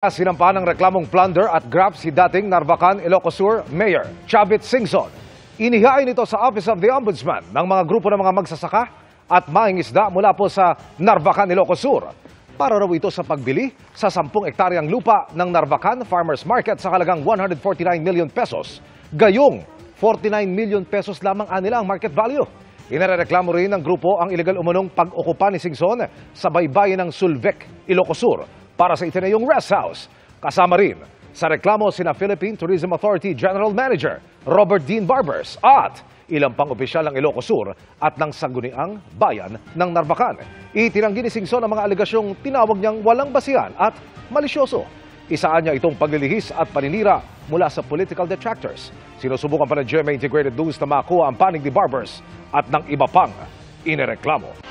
Sinampahan ng reklamong plunder at graft si dating Narvacan, Ilocos Sur Mayor Chavit Singson. Inihain ito sa Office of the Ombudsman ng mga grupo ng mga magsasaka at mangingisda mula po sa Narvacan, Ilocos Sur. Para raw ito sa pagbili sa 10 ektaryang lupa ng Narvacan Farmers Market sa halagang 149 million pesos. Gayong 49 million pesos lamang anila ang market value. Inareklamo rin ng grupo ang illegal umunong pag-okupa ni Singson sa baybayin ng Sulvec, Ilocos Sur para sa itinayong rest house. Kasama rin sa reklamo sina Philippine Tourism Authority General Manager Robert Dean Barbers at ilang pang opisyal ng Ilocos Sur at ng sangguniang bayan ng Narvacan. Itinanggi ni Singson ang mga alegasyong tinawag niyang walang basihan at malisyoso. Isaan niya itong paglilihis at paninira mula sa political detractors. Sinusubukan pa ng GMA Integrated News na makuha ang panig ni Barbers at ng iba pang inireklamo.